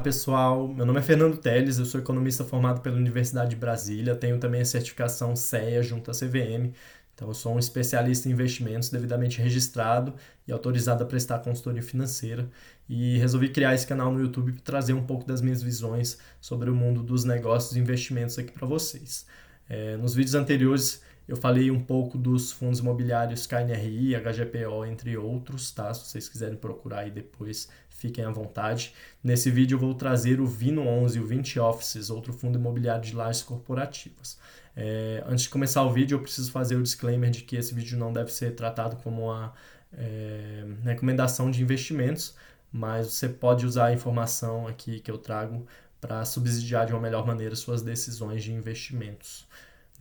pessoal, meu nome é Fernando Teles, eu sou economista formado pela Universidade de Brasília, tenho também a certificação CEA junto à CVM, então eu sou um especialista em investimentos devidamente registrado e autorizado a prestar consultoria financeira e resolvi criar esse canal no YouTube para trazer um pouco das minhas visões sobre o mundo dos negócios e investimentos aqui para vocês. Nos vídeos anteriores eu falei um pouco dos fundos imobiliários KNRI, HGPO, entre outros, tá? Se vocês quiserem procurar aí depois, fiquem à vontade. Nesse vídeo eu vou trazer o Vino11 e o 20 Offices, outro fundo imobiliário de lajes corporativas. Antes de começar o vídeo, eu preciso fazer o disclaimer de que esse vídeo não deve ser tratado como uma recomendação de investimentos, mas você pode usar a informação aqui que eu trago para subsidiar de uma melhor maneira suas decisões de investimentos.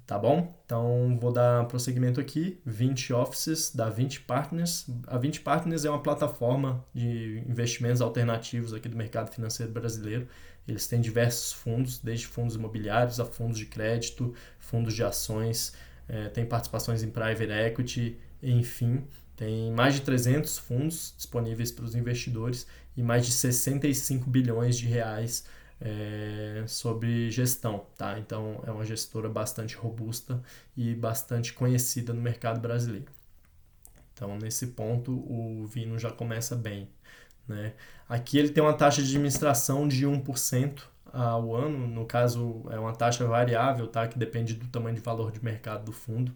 Tá bom? Então vou dar prosseguimento aqui. 20 Offices da 20 Partners. A 20 Partners é uma plataforma de investimentos alternativos aqui do mercado financeiro brasileiro. Eles têm diversos fundos, desde fundos imobiliários a fundos de crédito, fundos de ações, tem participações em private equity, enfim. Tem mais de 300 fundos disponíveis para os investidores e mais de 65 bilhões de reais sobre gestão, tá? Então é uma gestora bastante robusta e bastante conhecida no mercado brasileiro. Então nesse ponto o Vino já começa bem, né? Aqui ele tem uma taxa de administração de 1% ao ano, no caso é uma taxa variável, tá? Que depende do tamanho de valor de mercado do fundo.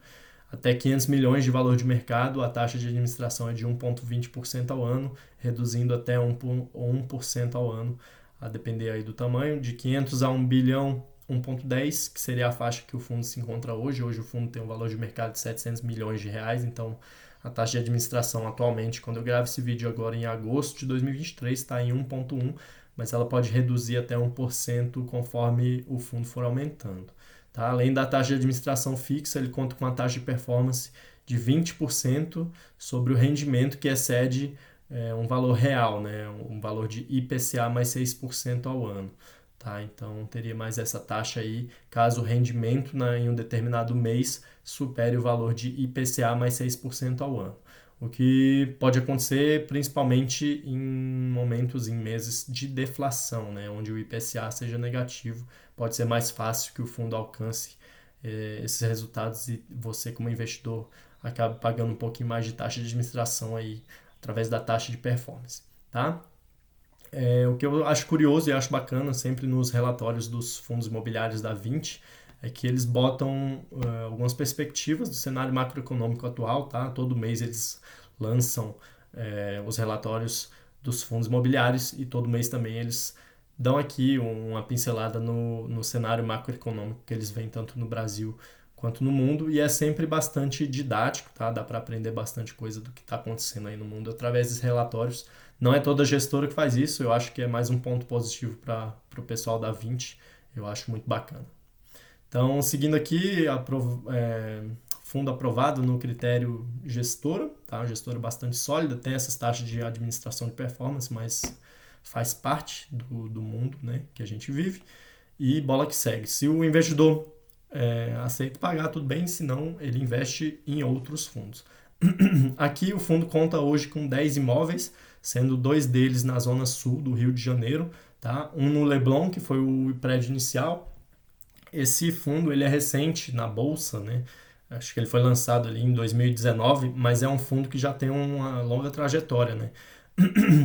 Até 500 milhões de valor de mercado, a taxa de administração é de 1,20% ao ano, reduzindo até 1% ao ano, a depender aí do tamanho, de 500 a 1 bilhão, 1,10, que seria a faixa que o fundo se encontra hoje. Hoje o fundo tem um valor de mercado de 700 milhões de reais, então a taxa de administração atualmente, quando eu gravo esse vídeo agora em agosto de 2023, está em 1,1, mas ela pode reduzir até 1% conforme o fundo for aumentando. Tá? Além da taxa de administração fixa, ele conta com uma taxa de performance de 20% sobre o rendimento que excede um valor real, né? Um valor de IPCA mais 6% ao ano. Tá? Então teria mais essa taxa aí caso o rendimento em um determinado mês supere o valor de IPCA mais 6% ao ano. O que pode acontecer principalmente em momentos, em meses de deflação, né? Onde o IPCA seja negativo, pode ser mais fácil que o fundo alcance esses resultados e você como investidor acabe pagando um pouquinho mais de taxa de administração aí através da taxa de performance, tá? O que eu acho curioso e acho bacana sempre nos relatórios dos fundos imobiliários da 20 é que eles botam algumas perspectivas do cenário macroeconômico atual, tá? Todo mês eles lançam os relatórios dos fundos imobiliários e todo mês também eles dão aqui uma pincelada no cenário macroeconômico que eles veem tanto no Brasil quanto no mundo, e é sempre bastante didático, tá? Dá para aprender bastante coisa do que está acontecendo aí no mundo através desses relatórios. Não é toda gestora que faz isso, eu acho que é mais um ponto positivo para o pessoal da 20, eu acho muito bacana. Então, seguindo aqui, fundo aprovado no critério gestora, tá? Uma gestora bastante sólida, tem essas taxas de administração de performance, mas faz parte do mundo, né, que a gente vive, e bola que segue. Se o investidor aceita pagar, tudo bem, senão ele investe em outros fundos. Aqui o fundo conta hoje com 10 imóveis, sendo 2 deles na zona sul do Rio de Janeiro, tá? Um no Leblon, que foi o prédio inicial. Esse fundo ele é recente na bolsa, né? Acho que ele foi lançado ali em 2019, mas é um fundo que já tem uma longa trajetória, né?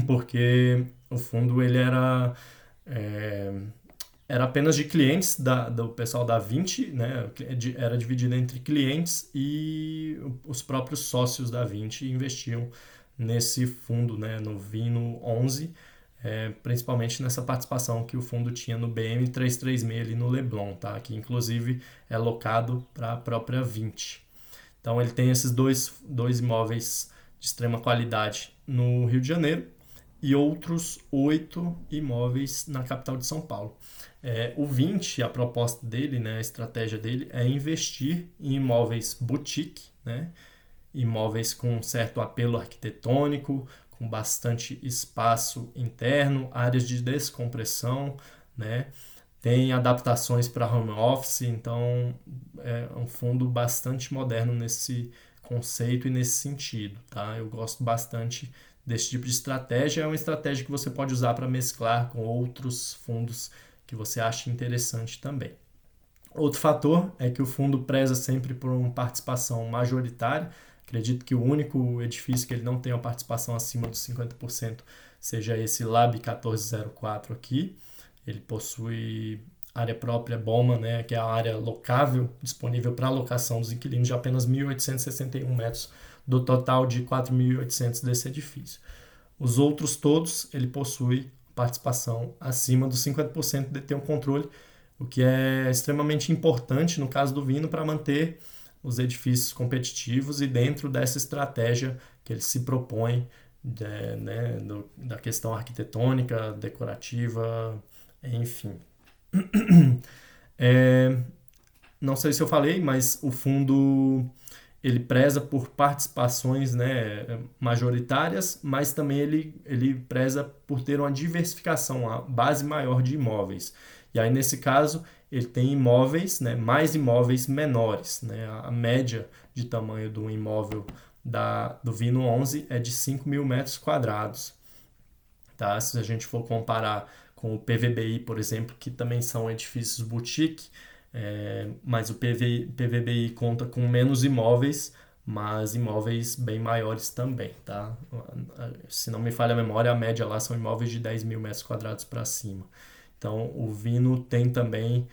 Porque o fundo ele era apenas de clientes do pessoal da 20, né? Era dividido entre clientes e os próprios sócios da 20 investiam nesse fundo, né? No Vino 11, principalmente nessa participação que o fundo tinha no BM 336 ali no Leblon, tá? Que inclusive é locado para a própria 20. Então ele tem esses dois imóveis de extrema qualidade no Rio de Janeiro e outros 8 imóveis na capital de São Paulo. O 20, a proposta dele, né, a estratégia dele é investir em imóveis boutique, né, imóveis com certo apelo arquitetônico, com bastante espaço interno, áreas de descompressão, né, tem adaptações para home office, então é um fundo bastante moderno nesse conceito e nesse sentido, tá? Eu gosto bastante desse tipo de estratégia, é uma estratégia que você pode usar para mesclar com outros fundos que você acha interessante também. Outro fator é que o fundo preza sempre por uma participação majoritária. Acredito que o único edifício que ele não tem uma participação acima dos 50% seja esse Lab 1404 aqui. Ele possui área própria BOMA, né, que é a área locável disponível para alocação dos inquilinos de apenas 1.861 metros do total de 4.800 desse edifício. Os outros todos, ele possui participação acima dos 50% de ter um controle, o que é extremamente importante no caso do Vino para manter os edifícios competitivos e dentro dessa estratégia que ele se propõe, né, da questão arquitetônica, decorativa, enfim. Não sei se eu falei, mas o fundo ele preza por participações, né, majoritárias, mas também ele preza por ter uma diversificação, uma base maior de imóveis. E aí, nesse caso, ele tem imóveis, né, mais imóveis menores. Né? A média de tamanho do imóvel do Vino 11 é de 5.000 metros quadrados. Tá? Se a gente for comparar com o PVBI, por exemplo, que também são edifícios boutique, mas o PVBI conta com menos imóveis, mas imóveis bem maiores também, tá? Se não me falha a memória, a média lá são imóveis de 10.000 metros quadrados para cima. Então, o Vino tem também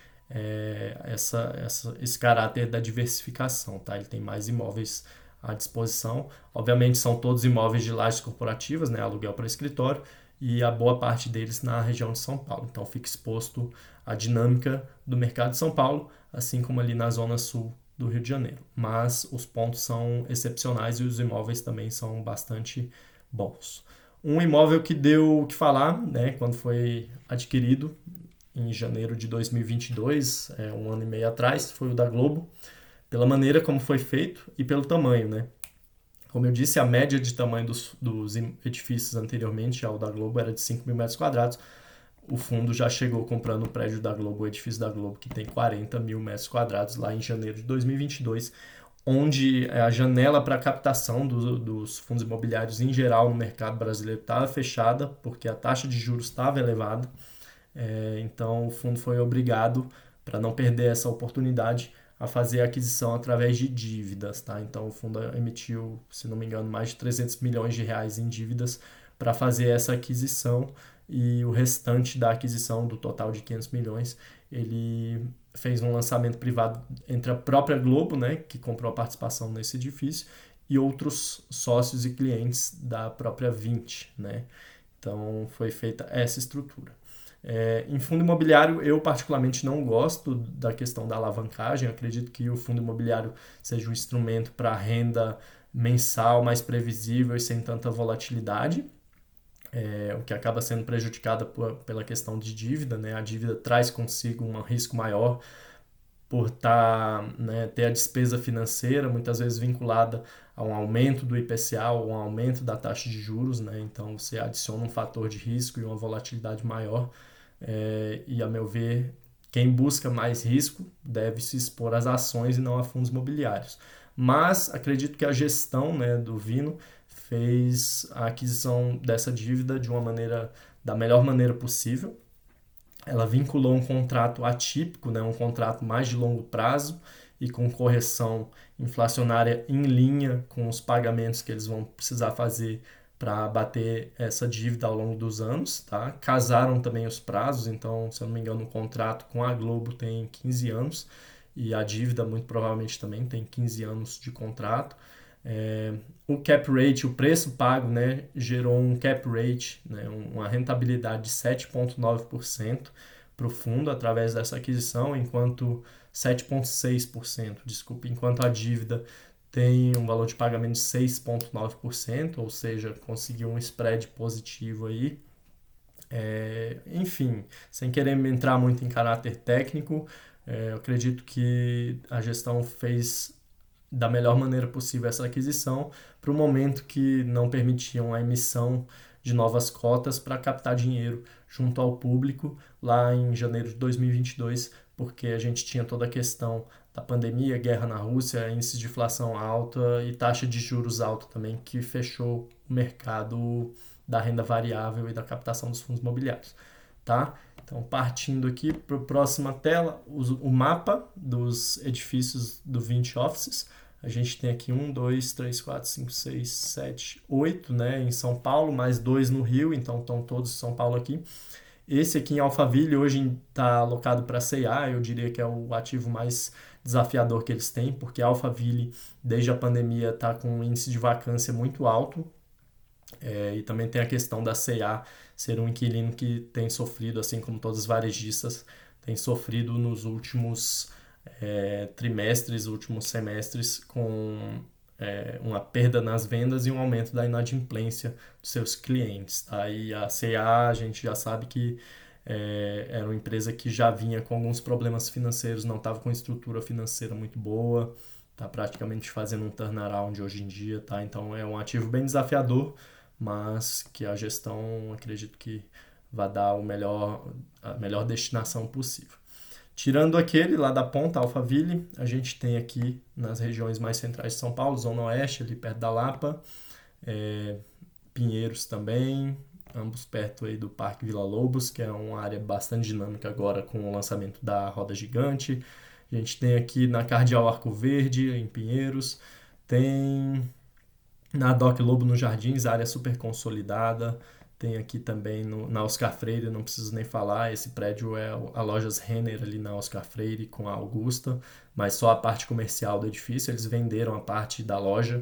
esse caráter da diversificação, tá? Ele tem mais imóveis à disposição. Obviamente, são todos imóveis de lajes corporativas, né? Aluguel para escritório, e a boa parte deles na região de São Paulo. Então, fica exposto à dinâmica do mercado de São Paulo, assim como ali na zona sul do Rio de Janeiro. Mas os pontos são excepcionais e os imóveis também são bastante bons. Um imóvel que deu o que falar, né, quando foi adquirido em janeiro de 2022, um ano e meio atrás, foi o da Globo, pela maneira como foi feito e pelo tamanho, né? Como eu disse, a média de tamanho dos edifícios anteriormente ao da Globo era de 5.000 metros quadrados. O fundo já chegou comprando o prédio da Globo, o edifício da Globo, que tem 40.000 metros quadrados lá em janeiro de 2022, onde a janela para captação dos fundos imobiliários em geral no mercado brasileiro estava fechada, porque a taxa de juros estava elevada. Então o fundo foi obrigado, para não perder essa oportunidade, a fazer a aquisição através de dívidas. Tá? Então o fundo emitiu, se não me engano, mais de 300 milhões de reais em dívidas para fazer essa aquisição, e o restante da aquisição, do total de 500 milhões, ele fez um lançamento privado entre a própria Globo, né, que comprou a participação nesse edifício, e outros sócios e clientes da própria Vinci. Né? Então foi feita essa estrutura. Em fundo imobiliário, eu particularmente não gosto da questão da alavancagem. Eu acredito que o fundo imobiliário seja um instrumento para renda mensal mais previsível e sem tanta volatilidade, o que acaba sendo prejudicada pela questão de dívida. Né? A dívida traz consigo um risco maior por ter a despesa financeira muitas vezes vinculada a um aumento do IPCA ou um aumento da taxa de juros. Né? Então você adiciona um fator de risco e uma volatilidade maior. E, a meu ver, quem busca mais risco deve se expor às ações e não a fundos imobiliários. Mas acredito que a gestão, né, do Vino fez a aquisição dessa dívida da melhor maneira possível. Ela vinculou um contrato atípico, né, um contrato mais de longo prazo e com correção inflacionária em linha com os pagamentos que eles vão precisar fazer para bater essa dívida ao longo dos anos. Tá? Casaram também os prazos, então, se eu não me engano, o contrato com a Globo tem 15 anos e a dívida muito provavelmente também tem 15 anos de contrato. O cap rate, o preço pago, né, gerou um cap rate, né, uma rentabilidade de 7,9% para o fundo através dessa aquisição, enquanto 7,6%, enquanto a dívida tem um valor de pagamento de 6,9%, ou seja, conseguiu um spread positivo aí. Enfim, sem querer entrar muito em caráter técnico, eu acredito que a gestão fez da melhor maneira possível essa aquisição para o momento que não permitiam a emissão de novas cotas para captar dinheiro junto ao público lá em janeiro de 2022, porque a gente tinha toda a questão da pandemia, guerra na Rússia, índice de inflação alta e taxa de juros alta também, que fechou o mercado da renda variável e da captação dos fundos imobiliários, tá? Então, partindo aqui para a próxima tela, o mapa dos edifícios do 20 Offices. A gente tem aqui 1, 2, 3, 4, 5, 6, 7, 8, né, em São Paulo, mais 2 no Rio, então estão todos em São Paulo aqui. Esse aqui em Alphaville hoje está alocado para C&A, eu diria que é o ativo mais desafiador que eles têm, porque Alphaville, desde a pandemia, está com um índice de vacância muito alto, e também tem a questão da C&A ser um inquilino que tem sofrido, assim como todos os varejistas, tem sofrido nos últimos trimestres, últimos semestres, com uma perda nas vendas e um aumento da inadimplência dos seus clientes. Tá? E a C&A, a gente já sabe que era uma empresa que já vinha com alguns problemas financeiros, não estava com estrutura financeira muito boa, está praticamente fazendo um turnaround hoje em dia, tá? Então é um ativo bem desafiador, mas que a gestão, acredito que vai dar a melhor destinação possível. Tirando aquele lá da ponta, Alphaville, a gente tem aqui nas regiões mais centrais de São Paulo, Zona Oeste, ali perto da Lapa, Pinheiros também, ambos perto aí do Parque Vila Lobos, que é uma área bastante dinâmica agora com o lançamento da Roda Gigante. A gente tem aqui na Cardeal Arco Verde, em Pinheiros, tem na Doc Lobo nos Jardins, área super consolidada. Tem aqui também na Oscar Freire, não preciso nem falar, esse prédio é a Lojas Renner ali na Oscar Freire com a Augusta, mas só a parte comercial do edifício. Eles venderam a parte da loja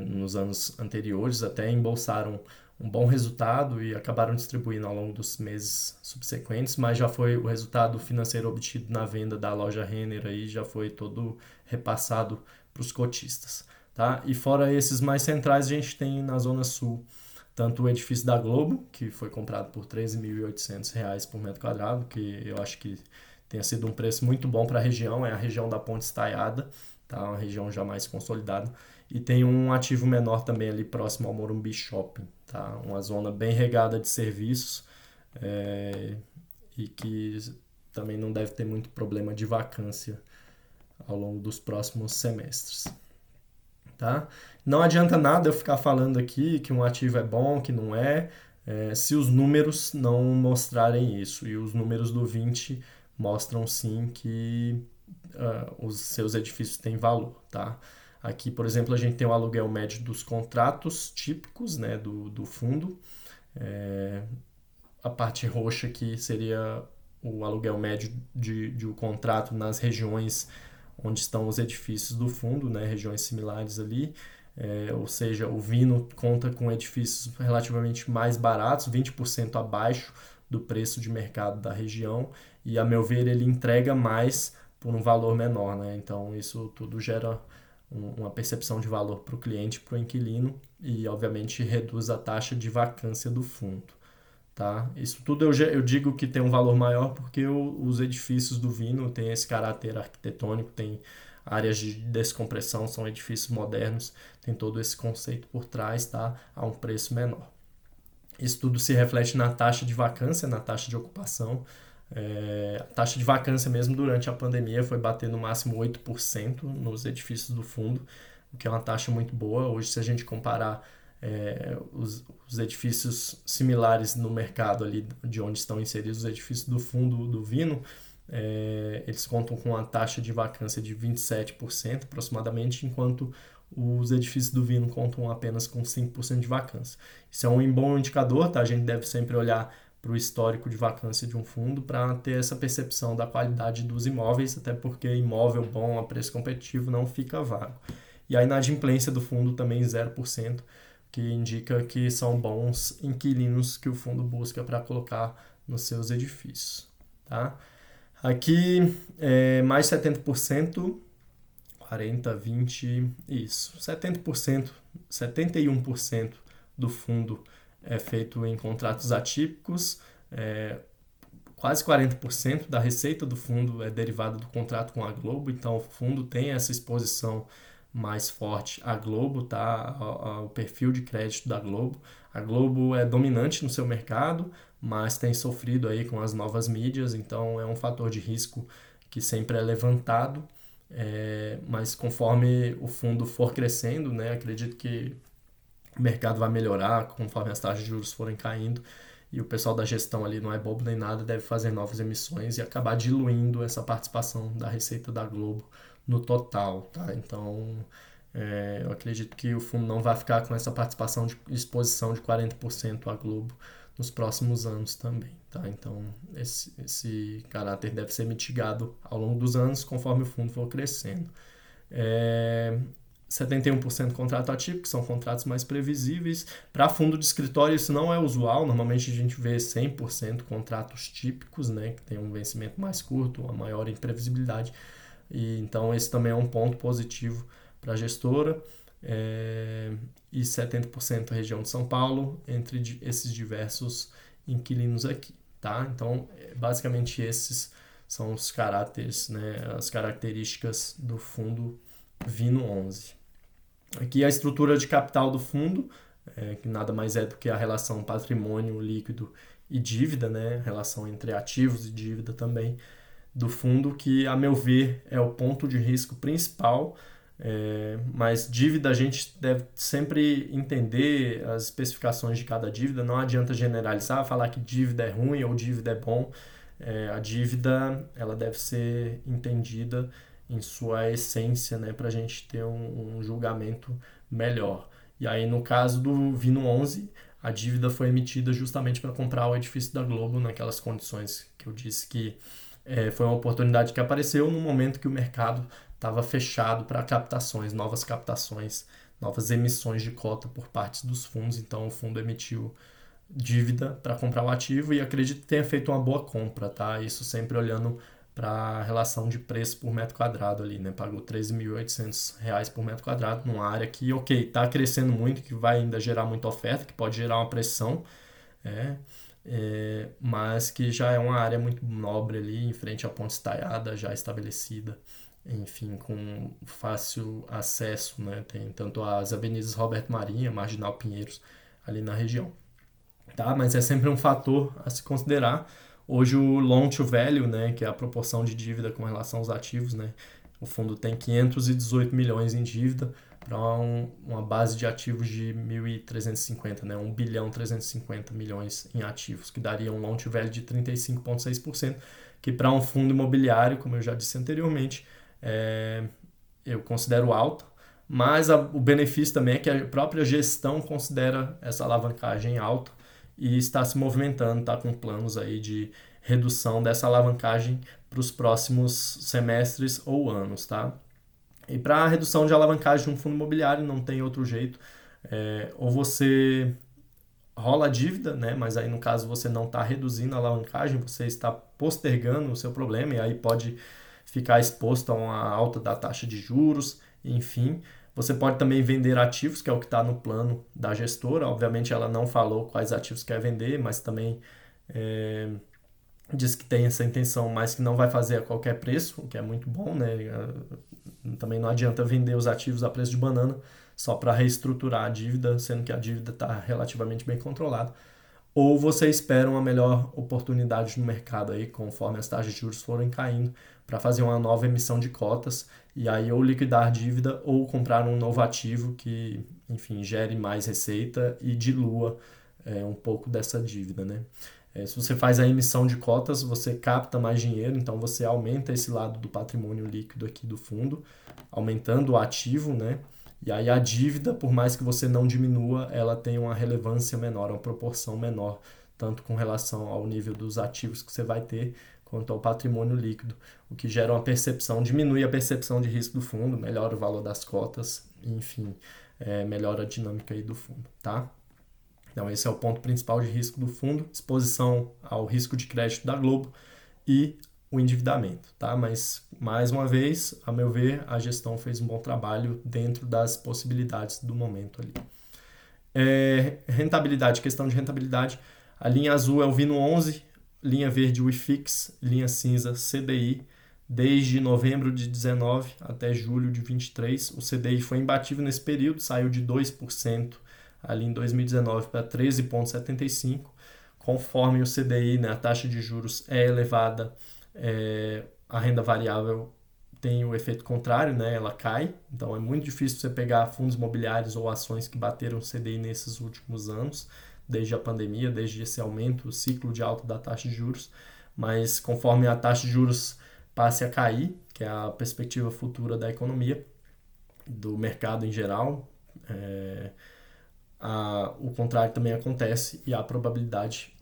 nos anos anteriores, até embolsaram um bom resultado e acabaram distribuindo ao longo dos meses subsequentes, mas já foi o resultado financeiro obtido na venda da loja Renner aí, já foi todo repassado para os cotistas. Tá? E fora esses mais centrais, a gente tem na Zona Sul tanto o edifício da Globo, que foi comprado por R$ 13.800 por metro quadrado, que eu acho que tenha sido um preço muito bom para a região, é a região da Ponte Estaiada, tá? Uma região já mais consolidada. E tem um ativo menor também ali próximo ao Morumbi Shopping, tá? Uma zona bem regada de serviços e que também não deve ter muito problema de vacância ao longo dos próximos semestres. Tá? Não adianta nada eu ficar falando aqui que um ativo é bom, que não é, se os números não mostrarem isso. E os números do 20 mostram sim que os seus edifícios têm valor. Tá? Aqui, por exemplo, a gente tem o aluguel médio dos contratos típicos, né, do fundo. A parte roxa aqui seria o aluguel médio de um contrato nas regiões onde estão os edifícios do fundo, né, regiões similares ali, ou seja, o Vino conta com edifícios relativamente mais baratos, 20% abaixo do preço de mercado da região, e a meu ver ele entrega mais por um valor menor, né? Então isso tudo gera uma percepção de valor para o cliente, para o inquilino, e obviamente reduz a taxa de vacância do fundo. Tá? Isso tudo eu digo que tem um valor maior porque os edifícios do Vino têm esse caráter arquitetônico, tem áreas de descompressão, são edifícios modernos, tem todo esse conceito por trás, tá? A um preço menor. Isso tudo se reflete na taxa de vacância, na taxa de ocupação. A taxa de vacância mesmo durante a pandemia foi bater no máximo 8% nos edifícios do fundo, o que é uma taxa muito boa. Hoje, se a gente comparar os edifícios similares no mercado ali de onde estão inseridos os edifícios do fundo do Vino, eles contam com uma taxa de vacância de 27% aproximadamente, enquanto os edifícios do Vino contam apenas com 5% de vacância. Isso é um bom indicador, tá? A gente deve sempre olhar para o histórico de vacância de um fundo para ter essa percepção da qualidade dos imóveis, até porque imóvel bom a preço competitivo não fica vago. E a inadimplência do fundo também 0%, que indica que são bons inquilinos que o fundo busca para colocar nos seus edifícios. Tá? Aqui, mais 70%, 40, 20, isso, 70%, 71% do fundo é feito em contratos atípicos, quase 40% da receita do fundo é derivada do contrato com a Globo, então o fundo tem essa exposição mais forte à Globo, tá? Ao perfil de crédito da Globo. A Globo é dominante no seu mercado, mas tem sofrido aí com as novas mídias, então é um fator de risco que sempre é levantado. Mas conforme o fundo for crescendo, né, acredito que o mercado vai melhorar conforme as taxas de juros forem caindo e o pessoal da gestão ali não é bobo nem nada, deve fazer novas emissões e acabar diluindo essa participação da receita da Globo no total, tá? Então, eu acredito que o fundo não vai ficar com essa participação de exposição de 40% à Globo nos próximos anos também, tá? Então, esse caráter deve ser mitigado ao longo dos anos conforme o fundo for crescendo. 71% contrato ativo, que são contratos mais previsíveis. Para fundo de escritório isso não é usual, normalmente a gente vê 100% contratos típicos, né, que tem um vencimento mais curto, uma maior imprevisibilidade. E, então esse também é um ponto positivo para a gestora. E 70% região de São Paulo, entre esses diversos inquilinos aqui. Tá? Então, basicamente esses são os caráteres, né, as características do fundo Vino 11. Aqui a estrutura de capital do fundo, que nada mais é do que a relação patrimônio líquido e dívida, né, relação entre ativos e dívida também do fundo, que a meu ver é o ponto de risco principal. Mas dívida a gente deve sempre entender as especificações de cada dívida, não adianta generalizar, falar que dívida é ruim ou dívida é bom. A dívida ela deve ser entendida em sua essência, né, para a gente ter um julgamento melhor. E aí no caso do Vino 11, a dívida foi emitida justamente para comprar o edifício da Globo naquelas condições que eu disse que foi uma oportunidade que apareceu no momento que o mercado estava fechado para captações, novas emissões de cota por parte dos fundos. Então o fundo emitiu dívida para comprar o ativo e acredito que tenha feito uma boa compra, tá? Isso sempre olhando para a relação de preço por metro quadrado ali, né? Pagou R$ 13.800 por metro quadrado numa área que, ok, está crescendo muito, que vai ainda gerar muita oferta, que pode gerar uma pressão, mas que já é uma área muito nobre ali, em frente à Ponte Estaiada, já estabelecida, enfim, com fácil acesso, né? Tem tanto as avenidas Roberto Marinha, Marginal Pinheiros, ali na região. Tá? Mas é sempre um fator a se considerar. Hoje o loan to value, né, que é a proporção de dívida com relação aos ativos, né, o fundo tem 518 milhões em dívida para uma base de ativos de 1.350, né, 1 bilhão 350 milhões em ativos, que daria um loan to value de 35,6%, que para um fundo imobiliário, como eu já disse anteriormente, eu considero alta, mas o benefício também é que a própria gestão considera essa alavancagem alta e está se movimentando, está com planos aí de redução dessa alavancagem para os próximos semestres ou anos, tá? E para a redução de alavancagem de um fundo imobiliário não tem outro jeito, ou você rola a dívida, né? Mas aí no caso você não está reduzindo a alavancagem, você está postergando o seu problema e aí pode ficar exposto a uma alta da taxa de juros, enfim. Você pode também vender ativos, que é o que está no plano da gestora. Obviamente ela não falou quais ativos quer vender, mas também diz que tem essa intenção, mas que não vai fazer a qualquer preço, o que é muito bom, né? Também não adianta vender os ativos a preço de banana só para reestruturar a dívida, sendo que a dívida está relativamente bem controlada. Ou você espera uma melhor oportunidade no mercado aí, conforme as taxas de juros forem caindo, para fazer uma nova emissão de cotas e aí ou liquidar a dívida ou comprar um novo ativo que, enfim, gere mais receita e dilua um pouco dessa dívida, né? Se você faz a emissão de cotas, você capta mais dinheiro, então você aumenta esse lado do patrimônio líquido aqui do fundo, aumentando o ativo, né? E aí a dívida, por mais que você não diminua, ela tem uma relevância menor, uma proporção menor, tanto com relação ao nível dos ativos que você vai ter, quanto ao patrimônio líquido, o que gera uma percepção, diminui a percepção de risco do fundo, melhora o valor das cotas, enfim, melhora a dinâmica aí do fundo, tá? Então esse é o ponto principal de risco do fundo, exposição ao risco de crédito da Globo e o endividamento, tá? Mas, mais uma vez, a meu ver, a gestão fez um bom trabalho dentro das possibilidades do momento ali. Rentabilidade, questão de rentabilidade, a linha azul é o Vino 11, linha verde o IFIX, linha cinza CDI, desde novembro de 19 até julho de 23, o CDI foi imbatível nesse período, saiu de 2% ali em 2019 para 13,75%, conforme o CDI, né, a taxa de juros é elevada, a renda variável tem o efeito contrário, né? Ela cai, então é muito difícil você pegar fundos imobiliários ou ações que bateram CDI nesses últimos anos, desde a pandemia, desde esse aumento, o ciclo de alta da taxa de juros, mas conforme a taxa de juros passe a cair, que é a perspectiva futura da economia, do mercado em geral, o contrário também acontece e há a probabilidade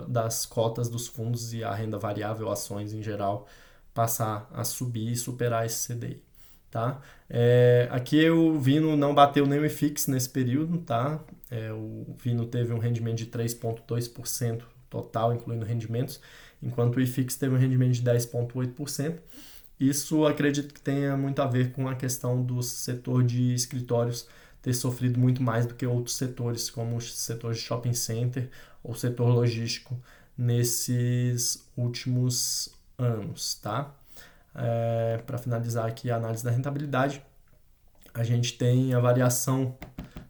das cotas dos fundos e a renda variável, ações em geral, passar a subir e superar esse CDI. Tá? Aqui o Vino não bateu nem o IFIX nesse período. Tá? O Vino teve um rendimento de 3,2% total, incluindo rendimentos, enquanto o IFIX teve um rendimento de 10,8%. Isso acredito que tenha muito a ver com a questão do setor de escritórios ter sofrido muito mais do que outros setores, como o setor de shopping center ou setor logístico, nesses últimos anos. Tá? Para finalizar aqui a análise da rentabilidade, a gente tem a variação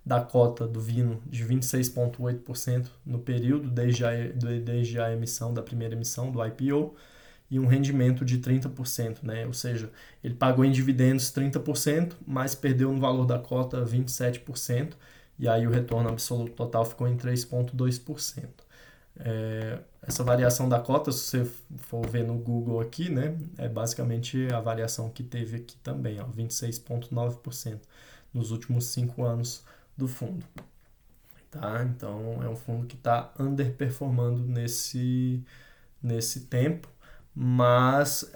da cota do Vino de 26,8% no período, desde a emissão da primeira emissão do IPO, e um rendimento de 30%, né? Ou seja, ele pagou em dividendos 30%, mas perdeu no valor da cota 27%, e aí o retorno absoluto total ficou em 3,2%. Essa variação da cota, se você for ver no Google aqui, né, é basicamente a variação que teve aqui também, 26,9% nos últimos 5 anos do fundo. Tá? Então, é um fundo que está underperformando nesse tempo, mas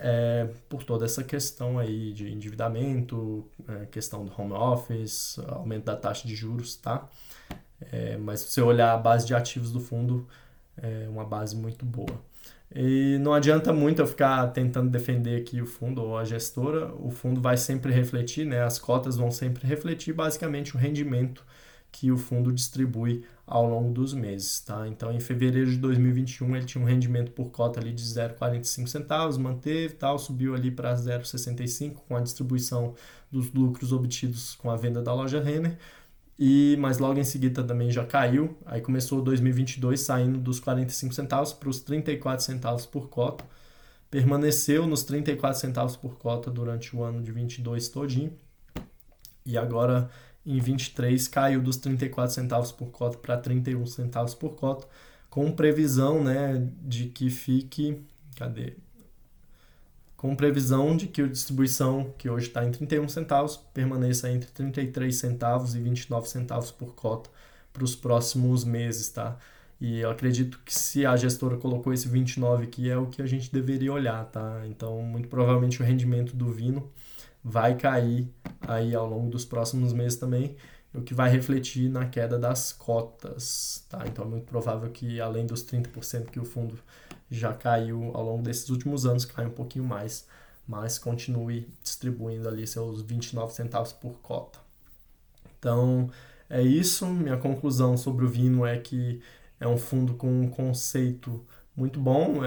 por toda essa questão aí de endividamento, questão do home office, aumento da taxa de juros, tá? Mas se você olhar a base de ativos do fundo, é uma base muito boa. E não adianta muito eu ficar tentando defender aqui o fundo ou a gestora, o fundo vai sempre refletir, né? As cotas vão sempre refletir basicamente o rendimento que o fundo distribui ao longo dos meses, tá? Então, em fevereiro de 2021, ele tinha um rendimento por cota ali de 0,45 centavos, manteve, tal, subiu ali para 0,65 com a distribuição dos lucros obtidos com a venda da loja Renner, mas logo em seguida também já caiu, aí começou 2022 saindo dos 45 centavos para os 34 centavos por cota, permaneceu nos 34 centavos por cota durante o ano de 22 todinho, e agora em 23 caiu dos 34 centavos por cota para 31 centavos por cota, com previsão, né, de que fique... Com previsão de que a distribuição, que hoje está em 31 centavos, permaneça entre 33 centavos e 29 centavos por cota para os próximos meses, tá? E eu acredito que se a gestora colocou esse 29 aqui, é o que a gente deveria olhar, tá? Então, muito provavelmente o rendimento do Vino vai cair aí ao longo dos próximos meses também, o que vai refletir na queda das cotas, tá? Então é muito provável que além dos 30% que o fundo já caiu ao longo desses últimos anos, caia um pouquinho mais, mas continue distribuindo ali seus 29 centavos por cota. Então é isso, minha conclusão sobre o Vino é que é um fundo com um conceito muito bom,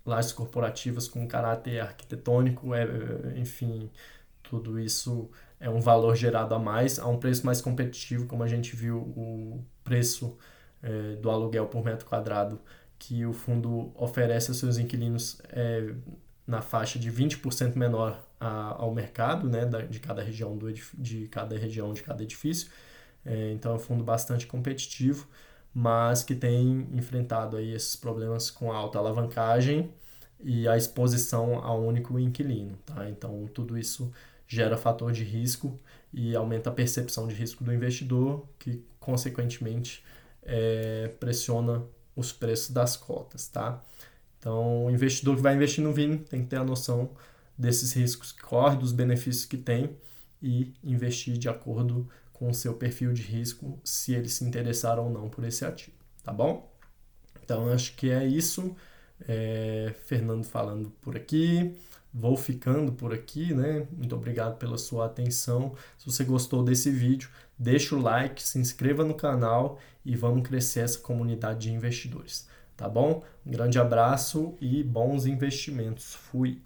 lajes corporativas com caráter arquitetônico, enfim, tudo isso é um valor gerado a mais, a um preço mais competitivo, como a gente viu o preço do aluguel por metro quadrado que o fundo oferece aos seus inquilinos na faixa de 20% menor ao mercado, né, de cada região de cada edifício. Então é um fundo bastante competitivo, mas que tem enfrentado aí esses problemas com a alta alavancagem e a exposição a um único inquilino, tá? Então tudo isso gera fator de risco e aumenta a percepção de risco do investidor, que consequentemente pressiona os preços das cotas, tá? Então o investidor que vai investir no Vino tem que ter a noção desses riscos que corre, dos benefícios que tem e investir de acordo com o seu perfil de risco, se ele se interessar ou não por esse ativo, tá bom? Então, acho que é isso. Fernando falando por aqui. Vou ficando por aqui, né? Muito obrigado pela sua atenção. Se você gostou desse vídeo, deixa o like, se inscreva no canal e vamos crescer essa comunidade de investidores, tá bom? Um grande abraço e bons investimentos. Fui!